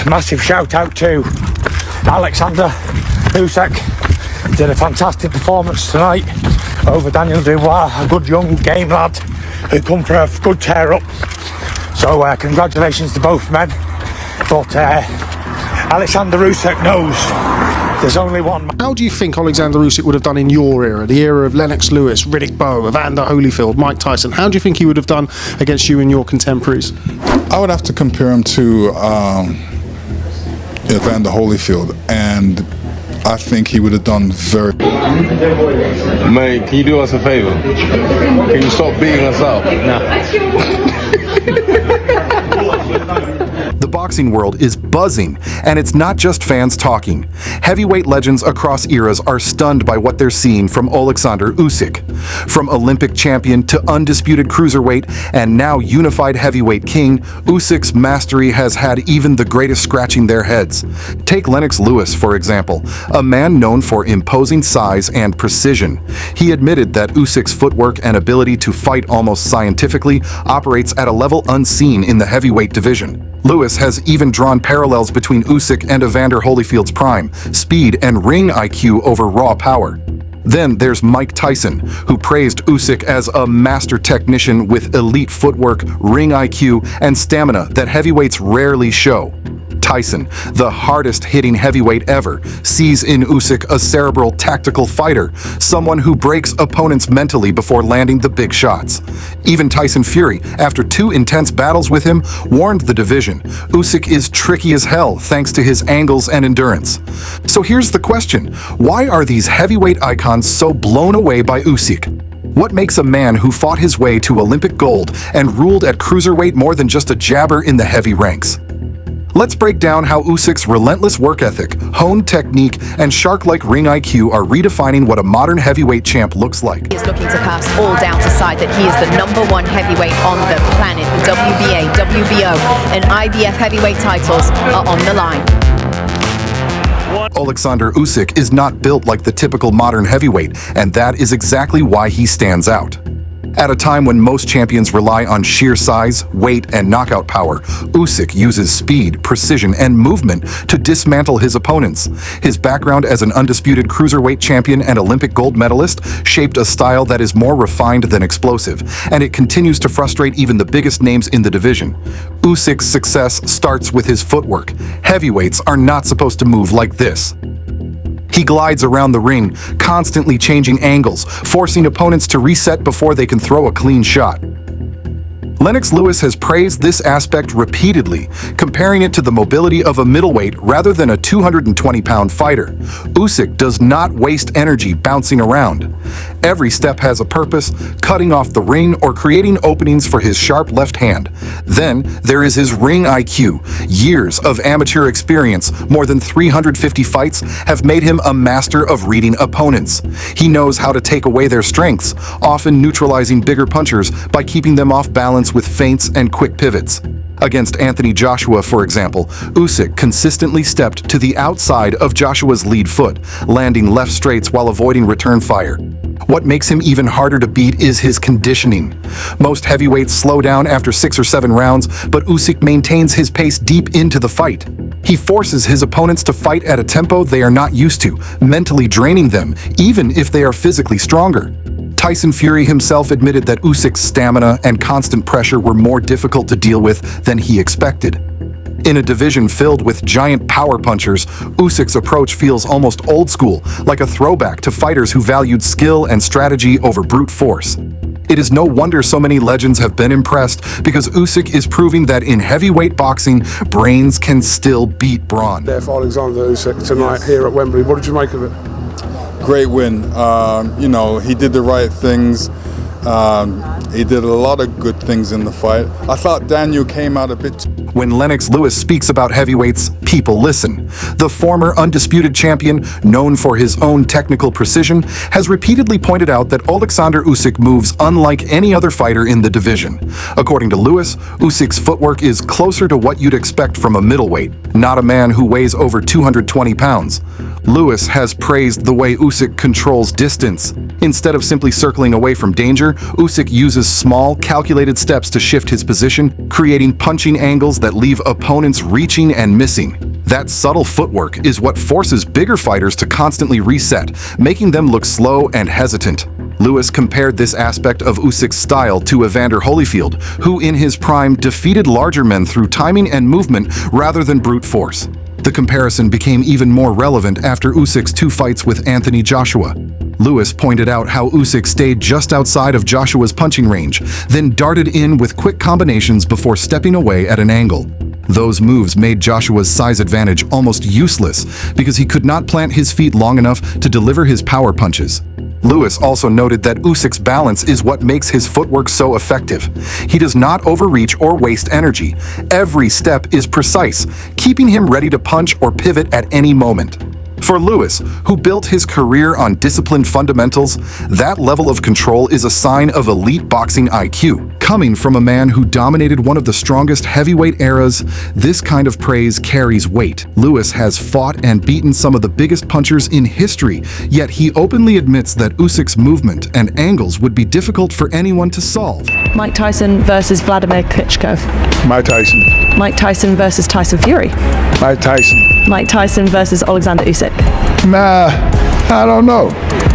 massive shout out to Oleksandr Usyk. Did a fantastic performance tonight over Daniel Dubois, a good young game lad who come for a good tear up. So congratulations to both men. But Oleksandr Usyk knows there's only one. How do you think Oleksandr Usyk would have done in your era, the era of Lennox Lewis, Riddick Bowe, Evander Holyfield, Mike Tyson? How do you think he would have done against you and your contemporaries? I would have to compare him to Evander Holyfield, and I think he would have done very. Mate, can you do us a favor? Can you stop beating us up? The boxing world is buzzing, and it's not just fans talking. Heavyweight legends across eras are stunned by what they're seeing from Oleksandr Usyk. From Olympic champion to undisputed cruiserweight and now unified heavyweight king, Usyk's mastery has had even the greatest scratching their heads. Take Lennox Lewis, for example, a man known for imposing size and precision. He admitted that Usyk's footwork and ability to fight almost scientifically operates at a level unseen in the heavyweight division. Lewis has even drawn parallels between Usyk and Evander Holyfield's prime, speed and ring IQ over raw power. Then there's Mike Tyson, who praised Usyk as a master technician with elite footwork, ring IQ, and stamina that heavyweights rarely show. Tyson, the hardest-hitting heavyweight ever, sees in Usyk a cerebral, tactical fighter, someone who breaks opponents mentally before landing the big shots. Even Tyson Fury, after 2 intense battles with him, warned the division, Usyk is tricky as hell thanks to his angles and endurance. So here's the question, why are these heavyweight icons so blown away by Usyk? What makes a man who fought his way to Olympic gold and ruled at cruiserweight more than just a jabber in the heavy ranks? Let's break down how Usyk's relentless work ethic, honed technique, and shark-like ring IQ are redefining what a modern heavyweight champ looks like. He is looking to cast all doubt aside that he is the #1 heavyweight on the planet. The WBA, WBO, and IBF heavyweight titles are on the line. Oleksandr Usyk is not built like the typical modern heavyweight, and that is exactly why he stands out. At a time when most champions rely on sheer size, weight, and knockout power, Usyk uses speed, precision, and movement to dismantle his opponents. His background as an undisputed cruiserweight champion and Olympic gold medalist shaped a style that is more refined than explosive, and it continues to frustrate even the biggest names in the division. Usyk's success starts with his footwork. Heavyweights are not supposed to move like this. He glides around the ring, constantly changing angles, forcing opponents to reset before they can throw a clean shot. Lennox Lewis has praised this aspect repeatedly, comparing it to the mobility of a middleweight rather than a 220-pound fighter. Usyk does not waste energy bouncing around. Every step has a purpose, cutting off the ring or creating openings for his sharp left hand. Then there is his ring IQ. Years of amateur experience, more than 350 fights, have made him a master of reading opponents. He knows how to take away their strengths, often neutralizing bigger punchers by keeping them off balance with feints and quick pivots. Against Anthony Joshua, for example, Usyk consistently stepped to the outside of Joshua's lead foot, landing left straights while avoiding return fire. What makes him even harder to beat is his conditioning. Most heavyweights slow down after 6 or 7 rounds, but Usyk maintains his pace deep into the fight. He forces his opponents to fight at a tempo they are not used to, mentally draining them, even if they are physically stronger. Tyson Fury himself admitted that Usyk's stamina and constant pressure were more difficult to deal with than he expected. In a division filled with giant power punchers, Usyk's approach feels almost old school, like a throwback to fighters who valued skill and strategy over brute force. It is no wonder so many legends have been impressed, because Usyk is proving that in heavyweight boxing, brains can still beat brawn. There for Oleksandr Usyk tonight here at Wembley. What did you make of it? Great win. You know, he did the right things. He did a lot of good things in the fight. I thought Daniel came out a bit. When Lennox Lewis speaks about heavyweights, people listen. The former undisputed champion, known for his own technical precision, has repeatedly pointed out that Oleksandr Usyk moves unlike any other fighter in the division. According to Lewis, Usyk's footwork is closer to what you'd expect from a middleweight, not a man who weighs over 220 pounds. Lewis has praised the way Usyk controls distance. Instead of simply circling away from danger, Usyk uses small, calculated steps to shift his position, creating punching angles that leave opponents reaching and missing. That subtle footwork is what forces bigger fighters to constantly reset, making them look slow and hesitant. Lewis compared this aspect of Usyk's style to Evander Holyfield, who in his prime defeated larger men through timing and movement rather than brute force. The comparison became even more relevant after Usyk's 2 fights with Anthony Joshua. Lewis pointed out how Usyk stayed just outside of Joshua's punching range, then darted in with quick combinations before stepping away at an angle. Those moves made Joshua's size advantage almost useless because he could not plant his feet long enough to deliver his power punches. Lewis also noted that Usyk's balance is what makes his footwork so effective. He does not overreach or waste energy. Every step is precise, keeping him ready to punch or pivot at any moment. For Lewis, who built his career on disciplined fundamentals, that level of control is a sign of elite boxing IQ. Coming from a man who dominated one of the strongest heavyweight eras, this kind of praise carries weight. Lewis has fought and beaten some of the biggest punchers in history, yet he openly admits that Usyk's movement and angles would be difficult for anyone to solve. Mike Tyson versus Vladimir Klitschko. Mike Tyson. Mike Tyson versus Tyson Fury. Mike Tyson. Mike Tyson versus Oleksandr Usyk. Nah, I don't know.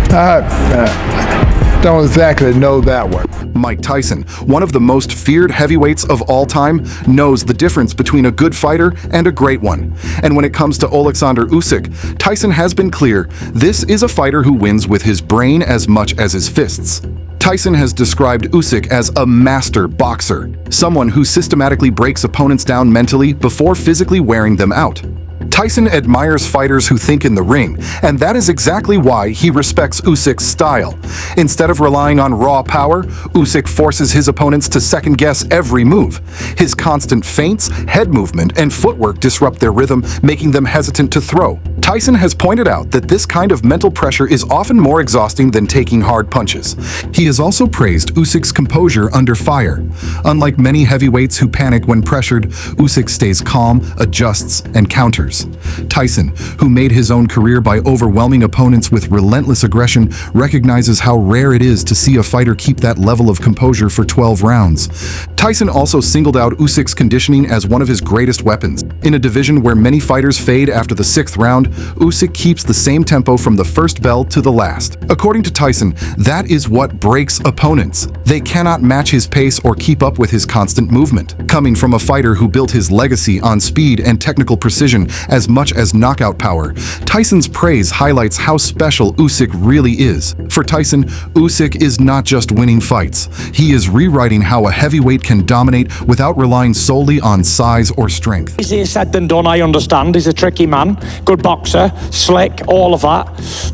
I don't exactly know that one. Mike Tyson, one of the most feared heavyweights of all time, knows the difference between a good fighter and a great one. And when it comes to Oleksandr Usyk, Tyson has been clear, this is a fighter who wins with his brain as much as his fists. Tyson has described Usyk as a master boxer, someone who systematically breaks opponents down mentally before physically wearing them out. Tyson admires fighters who think in the ring, and that is exactly why he respects Usyk's style. Instead of relying on raw power, Usyk forces his opponents to second-guess every move. His constant feints, head movement, and footwork disrupt their rhythm, making them hesitant to throw. Tyson has pointed out that this kind of mental pressure is often more exhausting than taking hard punches. He has also praised Usyk's composure under fire. Unlike many heavyweights who panic when pressured, Usyk stays calm, adjusts, and counters. Tyson, who made his own career by overwhelming opponents with relentless aggression, recognizes how rare it is to see a fighter keep that level of composure for 12 rounds. Tyson also singled out Usyk's conditioning as one of his greatest weapons. In a division where many fighters fade after the 6th round, Usyk keeps the same tempo from the first bell to the last. According to Tyson, that is what breaks opponents. They cannot match his pace or keep up with his constant movement. Coming from a fighter who built his legacy on speed and technical precision as much as knockout power, Tyson's praise highlights how special Usyk really is. For Tyson, Usyk is not just winning fights. He is rewriting how a heavyweight can dominate without relying solely on size or strength. Easier said than done, I understand. He's a tricky man, good boxer, slick, all of that.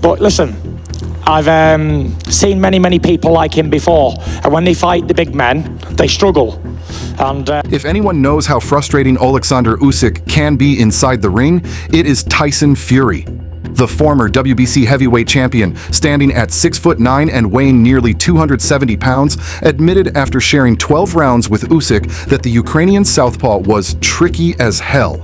But listen, I've seen many people like him before, and when they fight the big men, they struggle. And if anyone knows how frustrating Oleksandr Usyk can be inside the ring, it is Tyson Fury. The former WBC heavyweight champion, standing at 6'9" and weighing nearly 270 pounds, admitted after sharing 12 rounds with Usyk that the Ukrainian southpaw was tricky as hell.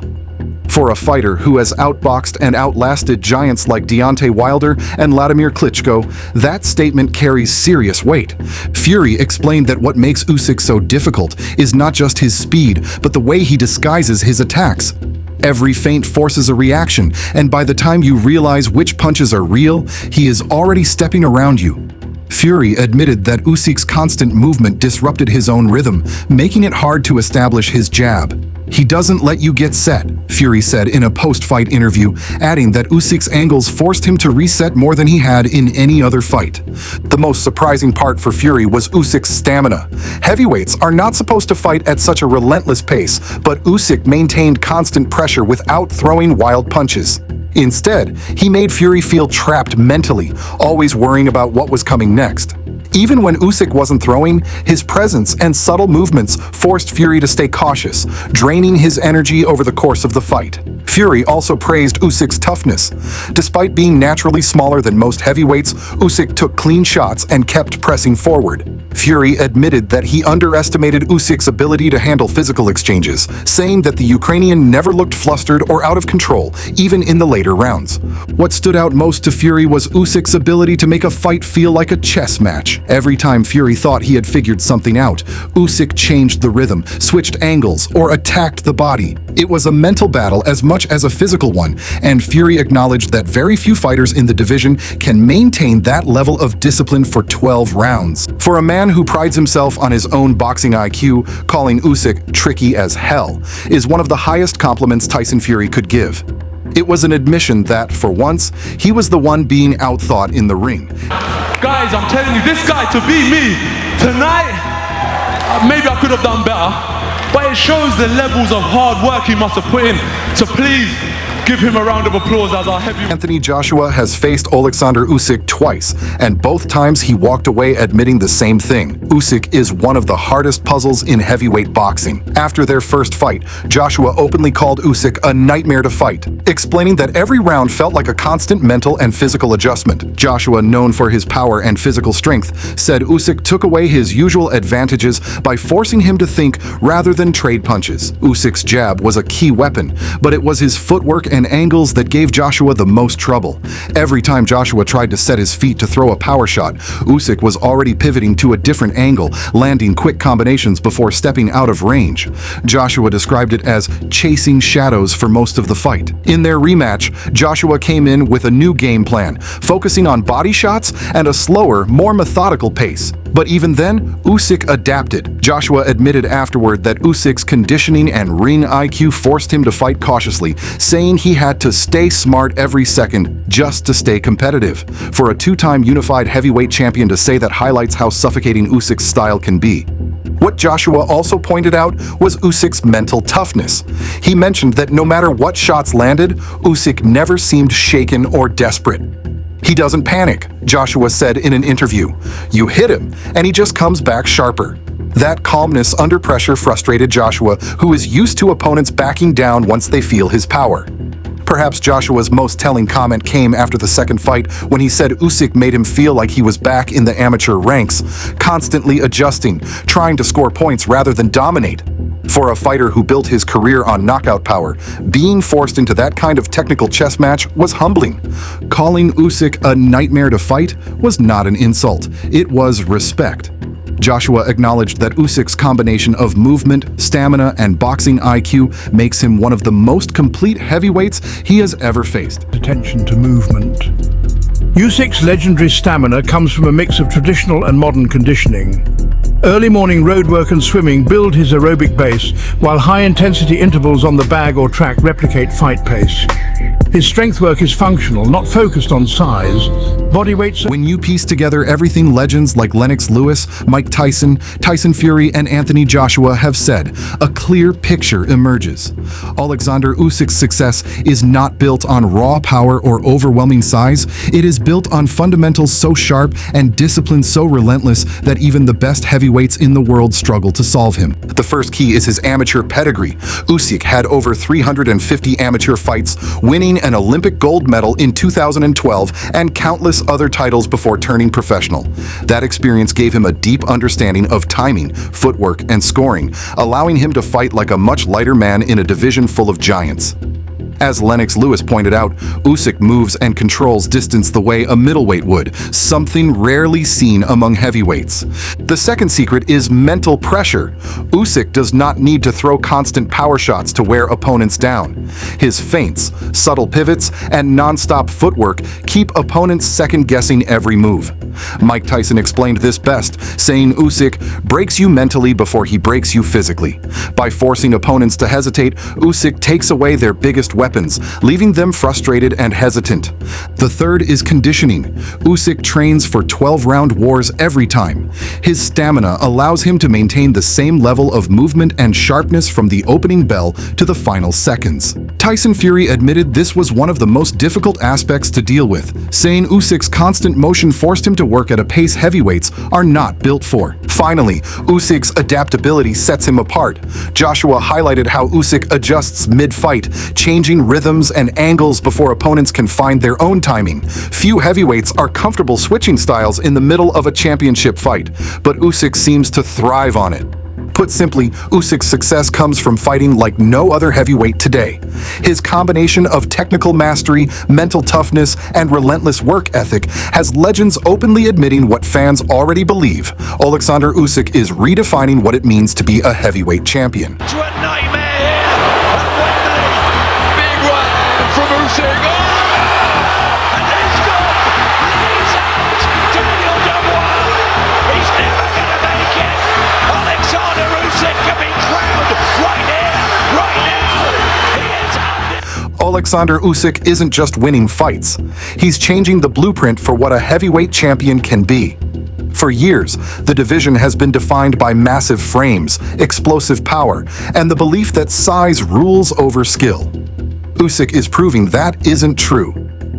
For a fighter who has outboxed and outlasted giants like Deontay Wilder and Vladimir Klitschko, that statement carries serious weight. Fury explained that what makes Usyk so difficult is not just his speed, but the way he disguises his attacks. Every feint forces a reaction, and by the time you realize which punches are real, he is already stepping around you. Fury admitted that Usyk's constant movement disrupted his own rhythm, making it hard to establish his jab. He doesn't let you get set, Fury said in a post-fight interview, adding that Usyk's angles forced him to reset more than he had in any other fight. The most surprising part for Fury was Usyk's stamina. Heavyweights are not supposed to fight at such a relentless pace, but Usyk maintained constant pressure without throwing wild punches. Instead, he made Fury feel trapped mentally, always worrying about what was coming next. Even when Usyk wasn't throwing, his presence and subtle movements forced Fury to stay cautious, draining his energy over the course of the fight. Fury also praised Usyk's toughness. Despite being naturally smaller than most heavyweights, Usyk took clean shots and kept pressing forward. Fury admitted that he underestimated Usyk's ability to handle physical exchanges, saying that the Ukrainian never looked flustered or out of control, even in the later rounds. What stood out most to Fury was Usyk's ability to make a fight feel like a chess match. Every time Fury thought he had figured something out, Usyk changed the rhythm, switched angles, or attacked the body. It was a mental battle as much as a physical one, and Fury acknowledged that very few fighters in the division can maintain that level of discipline for 12 rounds. For a man who prides himself on his own boxing IQ, calling Usyk tricky as hell is one of the highest compliments Tyson Fury could give. It was an admission that, for once, he was the one being outthought in the ring. Guys, I'm telling you, this guy, to beat me tonight, maybe I could have done better, but it shows the levels of hard work he must have put in. So please, give him a round of applause as our heavyweight. Anthony Joshua has faced Oleksandr Usyk twice, and both times he walked away admitting the same thing. Usyk is one of the hardest puzzles in heavyweight boxing. After their first fight, Joshua openly called Usyk a nightmare to fight, explaining that every round felt like a constant mental and physical adjustment. Joshua, known for his power and physical strength, said Usyk took away his usual advantages by forcing him to think rather than trade punches. Usyk's jab was a key weapon, but it was his footwork and angles that gave Joshua the most trouble. Every time Joshua tried to set his feet to throw a power shot, Usyk was already pivoting to a different angle, landing quick combinations before stepping out of range. Joshua described it as chasing shadows for most of the fight. In their rematch, Joshua came in with a new game plan, focusing on body shots and a slower, more methodical pace. But even then, Usyk adapted. Joshua admitted afterward that Usyk's conditioning and ring IQ forced him to fight cautiously, saying he had to stay smart every second just to stay competitive. For a two-time unified heavyweight champion to say that highlights how suffocating Usyk's style can be. What Joshua also pointed out was Usyk's mental toughness. He mentioned that no matter what shots landed, Usyk never seemed shaken or desperate. He doesn't panic, Joshua said in an interview. You hit him, and he just comes back sharper. That calmness under pressure frustrated Joshua, who is used to opponents backing down once they feel his power. Perhaps Joshua's most telling comment came after the second fight when he said Usyk made him feel like he was back in the amateur ranks, constantly adjusting, trying to score points rather than dominate. For a fighter who built his career on knockout power, being forced into that kind of technical chess match was humbling. Calling Usyk a nightmare to fight was not an insult, it was respect. Joshua acknowledged that Usyk's combination of movement, stamina, and boxing IQ makes him one of the most complete heavyweights he has ever faced. Attention to movement. Usyk's legendary stamina comes from a mix of traditional and modern conditioning. Early morning road work and swimming build his aerobic base, while high-intensity intervals on the bag or track replicate fight pace. His strength work is functional, not focused on size. Body weight... When you piece together everything legends like Lennox Lewis, Mike Tyson, Tyson Fury, and Anthony Joshua have said, a clear picture emerges. Oleksandr Usyk's success is not built on raw power or overwhelming size. It is built on fundamentals so sharp and discipline so relentless that even the best heavyweights in the world struggle to solve him. The first key is his amateur pedigree. Usyk had over 350 amateur fights, winning an Olympic gold medal in 2012 and countless other titles before turning professional. That experience gave him a deep understanding of timing, footwork, and scoring, allowing him to fight like a much lighter man in a division full of giants. As Lennox Lewis pointed out, Usyk moves and controls distance the way a middleweight would, something rarely seen among heavyweights. The second secret is mental pressure. Usyk does not need to throw constant power shots to wear opponents down. His feints, subtle pivots, and non-stop footwork keep opponents second-guessing every move. Mike Tyson explained this best, saying Usyk breaks you mentally before he breaks you physically. By forcing opponents to hesitate, Usyk takes away their biggest weapons, leaving them frustrated and hesitant. The third is conditioning. Usyk trains for 12-round wars every time. His stamina allows him to maintain the same level of movement and sharpness from the opening bell to the final seconds. Tyson Fury admitted this was one of the most difficult aspects to deal with, saying Usyk's constant motion forced him to work at a pace heavyweights are not built for. Finally, Usyk's adaptability sets him apart. Joshua highlighted how Usyk adjusts mid-fight, changing rhythms and angles before opponents can find their own timing. Few heavyweights are comfortable switching styles in the middle of a championship fight, but Usyk seems to thrive on it. Put simply, Usyk's success comes from fighting like no other heavyweight today. His combination of technical mastery, mental toughness, and relentless work ethic has legends openly admitting what fans already believe. Oleksandr Usyk is redefining what it means to be a heavyweight champion. To a nightmare here at Wembley. Big one from Usyk. And he's gone. He's out. Daniel Dubois. He's never going to make it. Oleksandr Usyk can be crowned right here, right now. He is Oleksandr Usyk isn't just winning fights. He's changing the blueprint for what a heavyweight champion can be. For years, the division has been defined by massive frames, explosive power, and the belief that size rules over skill. Usyk is proving that isn't true.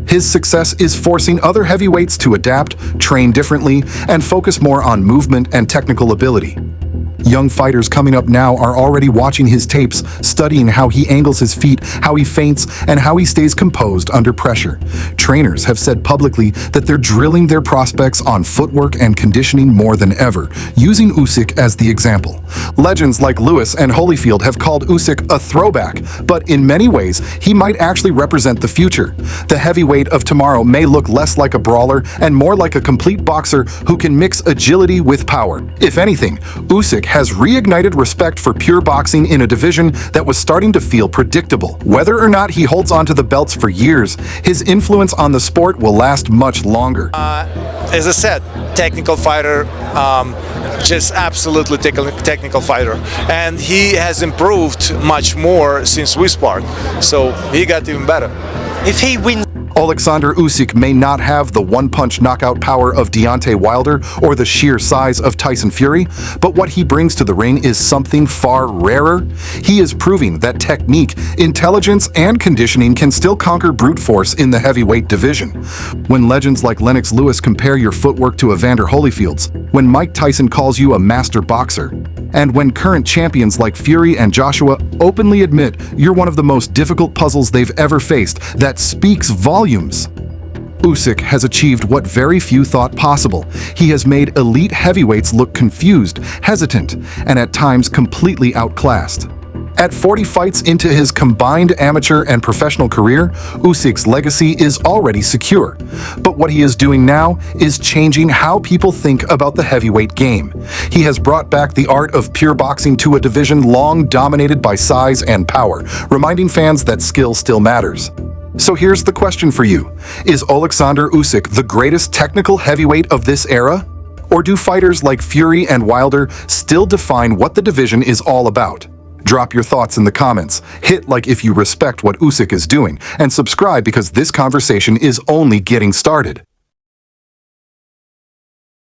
His success is forcing other heavyweights to adapt, train differently, and focus more on movement and technical ability. Young fighters coming up now are already watching his tapes, studying how he angles his feet, how he feints, and how he stays composed under pressure. Trainers have said publicly that they're drilling their prospects on footwork and conditioning more than ever, using Usyk as the example. Legends like Lewis and Holyfield have called Usyk a throwback, but in many ways, he might actually represent the future. The heavyweight of tomorrow may look less like a brawler and more like a complete boxer who can mix agility with power. If anything, Usyk has reignited respect for pure boxing in a division that was starting to feel predictable. Whether or not he holds onto the belts for years, his influence on the sport will last much longer. As I said, technical fighter, just absolutely technical fighter. And he has improved much more since we sparred. So he got even better. If he wins... Oleksandr Usyk may not have the one-punch knockout power of Deontay Wilder or the sheer size of Tyson Fury, but what he brings to the ring is something far rarer. He is proving that technique, intelligence, and conditioning can still conquer brute force in the heavyweight division. When legends like Lennox Lewis compare your footwork to Evander Holyfield's, when Mike Tyson calls you a master boxer, and when current champions like Fury and Joshua openly admit you're one of the most difficult puzzles they've ever faced, that speaks volumes. Usyk has achieved what very few thought possible. He has made elite heavyweights look confused, hesitant, and at times completely outclassed. At 40 fights into his combined amateur and professional career, Usyk's legacy is already secure. But what he is doing now is changing how people think about the heavyweight game. He has brought back the art of pure boxing to a division long dominated by size and power, reminding fans that skill still matters. So here's the question for you. Is Oleksandr Usyk the greatest technical heavyweight of this era? Or do fighters like Fury and Wilder still define what the division is all about? Drop your thoughts in the comments, hit like if you respect what Usyk is doing, and subscribe because this conversation is only getting started.